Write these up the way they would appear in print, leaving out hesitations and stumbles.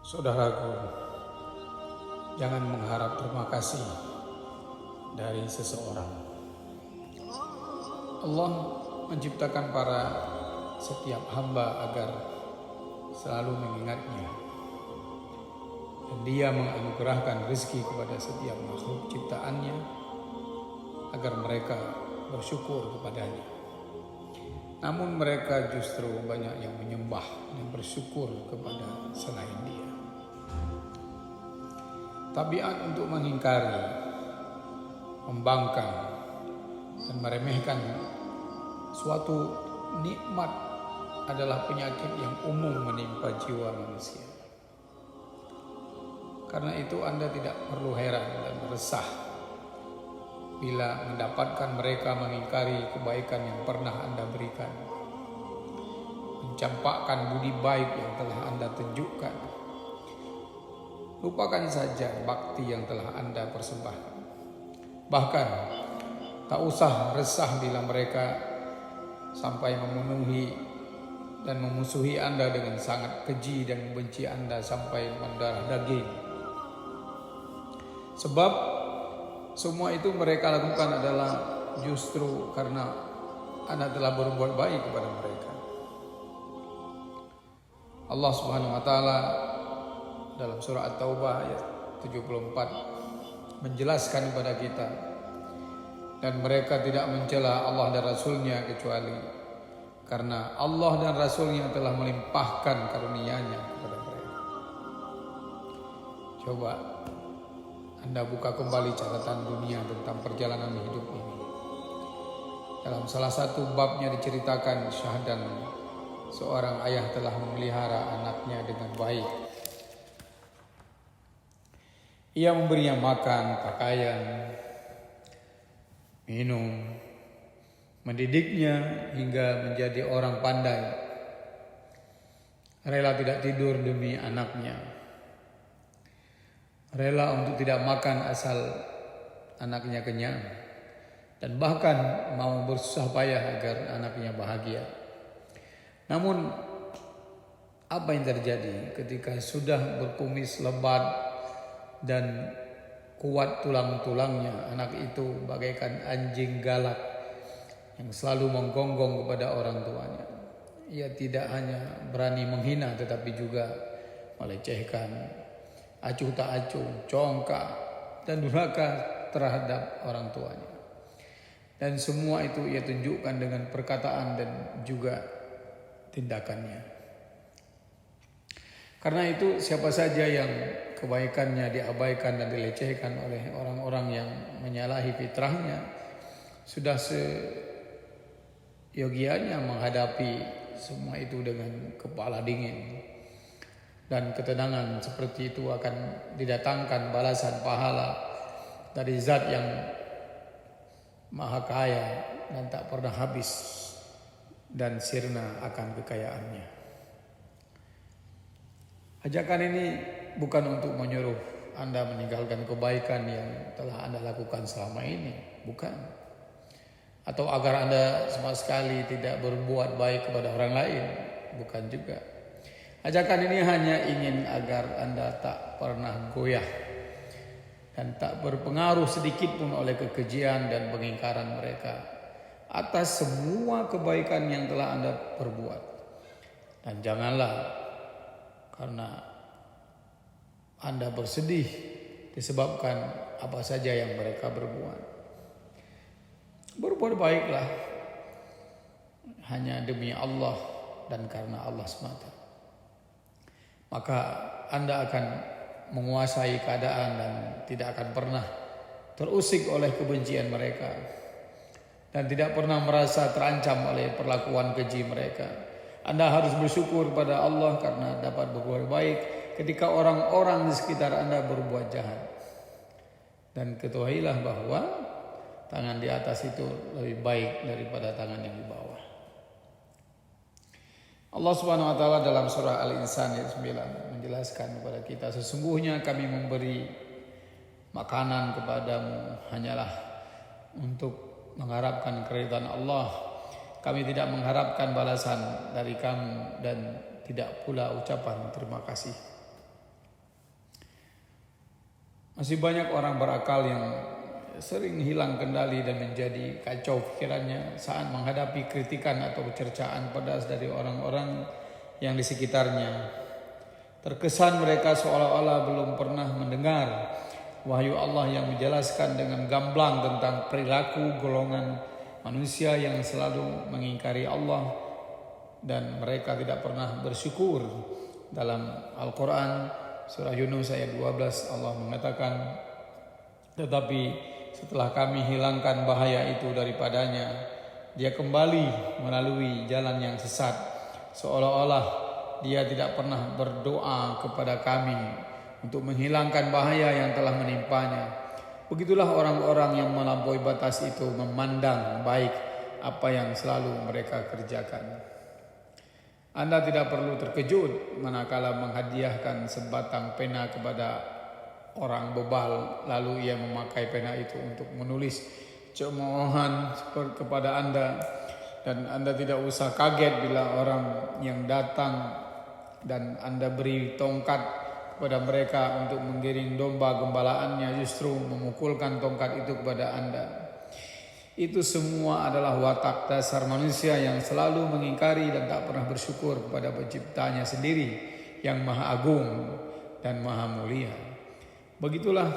Saudaraku, jangan mengharap terima kasih dari seseorang. Allah menciptakan para setiap hamba agar selalu mengingatnya. Dan Dia menganugerahkan rezeki kepada setiap makhluk ciptaannya agar mereka bersyukur kepadanya. Namun mereka justru banyak yang menyembah dan bersyukur kepada selain Dia. Tabiat untuk mengingkari, membangkang, dan meremehkan suatu nikmat adalah penyakit yang umum menimpa jiwa manusia. Karena itu Anda tidak perlu heran dan resah bila mendapatkan mereka mengingkari kebaikan yang pernah Anda berikan, mencampakkan budi baik yang telah Anda tunjukkan. Lupakan saja bakti yang telah Anda persembahkan. Bahkan tak usah resah bila mereka sampai memenuhi dan memusuhi Anda dengan sangat keji dan membenci Anda sampai mendarah daging. Sebab semua itu mereka lakukan adalah justru karena Anda telah berbuat baik kepada mereka. Allah Subhanahu wa taala dalam surah At-Taubah ayat 74 menjelaskan kepada kita, dan mereka tidak mencela Allah dan Rasulnya kecuali karena Allah dan Rasulnya telah melimpahkan karunia-Nya kepada mereka. Coba Anda buka kembali catatan dunia tentang perjalanan hidup ini. Dalam salah satu babnya diceritakan syahadan seorang ayah telah memelihara anaknya dengan baik. Ia memberinya makan, pakaian, minum, mendidiknya hingga menjadi orang pandai. Rela tidak tidur demi anaknya. Rela untuk tidak makan asal anaknya kenyang. Dan bahkan mau bersusah payah agar anaknya bahagia. Namun apa yang terjadi ketika sudah berkumis lebat dan kuat tulang-tulangnya, anak itu bagaikan anjing galak yang selalu menggonggong kepada orang tuanya. Ia tidak hanya berani menghina tetapi juga melecehkan, acuh tak acuh, congkak, dan durhaka terhadap orang tuanya. Dan semua itu ia tunjukkan dengan perkataan dan juga tindakannya. Karena itu siapa saja yang kebaikannya diabaikan dan dilecehkan oleh orang-orang yang menyalahi fitrahnya, sudah seyogianya menghadapi semua itu dengan kepala dingin. Dan ketenangan seperti itu akan didatangkan balasan pahala dari zat yang maha kaya dan tak pernah habis dan sirna akan kekayaannya. Ajakan ini bukan untuk menyuruh Anda meninggalkan kebaikan yang telah Anda lakukan selama ini, bukan. Atau agar Anda sama sekali tidak berbuat baik kepada orang lain, bukan juga. Ajakan ini hanya ingin agar Anda tak pernah goyah dan tak berpengaruh sedikit pun oleh kekejian dan pengingkaran mereka atas semua kebaikan yang telah Anda perbuat. Dan janganlah karena Anda bersedih disebabkan apa saja yang mereka berbuat. Berbuat baiklah hanya demi Allah dan karena Allah semata. Maka Anda akan menguasai keadaan dan tidak akan pernah terusik oleh kebencian mereka. Dan tidak pernah merasa terancam oleh perlakuan keji mereka. Anda harus bersyukur pada Allah karena dapat berbuat baik ketika orang-orang di sekitar Anda berbuat jahat. Dan ketahuilah bahwa tangan di atas itu lebih baik daripada tangan yang di bawah. Allah Subhanahu wa taala dalam surah Al-Insan ayat 9 menjelaskan kepada kita, sesungguhnya kami memberi makanan kepadamu hanyalah untuk mengharapkan keridhaan Allah. Kami tidak mengharapkan balasan dari kamu dan tidak pula ucapan terima kasih. Masih banyak orang berakal yang sering hilang kendali dan menjadi kacau pikirannya saat menghadapi kritikan atau cercaan pedas dari orang-orang yang di sekitarnya. Terkesan mereka seolah-olah belum pernah mendengar wahyu Allah yang menjelaskan dengan gamblang tentang perilaku golongan manusia yang selalu mengingkari Allah, dan mereka tidak pernah bersyukur. Dalam Al-Quran surah Yunus ayat 12 Allah mengatakan, tetapi setelah kami hilangkan bahaya itu daripadanya, dia kembali melalui jalan yang sesat, seolah-olah dia tidak pernah berdoa kepada kami untuk menghilangkan bahaya yang telah menimpanya. Begitulah orang-orang yang melampaui batas itu memandang baik apa yang selalu mereka kerjakan. Anda tidak perlu terkejut manakala menghadiahkan sebatang pena kepada orang bebal, lalu ia memakai pena itu untuk menulis cemoohan kepada Anda, dan Anda tidak usah kaget bila orang yang datang dan Anda beri tongkat kepada mereka untuk menggiring domba gembalaannya justru memukulkan tongkat itu kepada Anda. Itu semua adalah watak dasar manusia yang selalu mengingkari dan tak pernah bersyukur kepada penciptanya sendiri yang maha agung dan maha mulia. Begitulah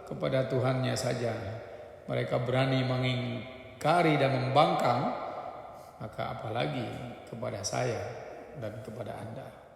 kepada Tuhannya saja mereka berani mengingkari dan membangkang, maka apalagi kepada saya dan kepada Anda.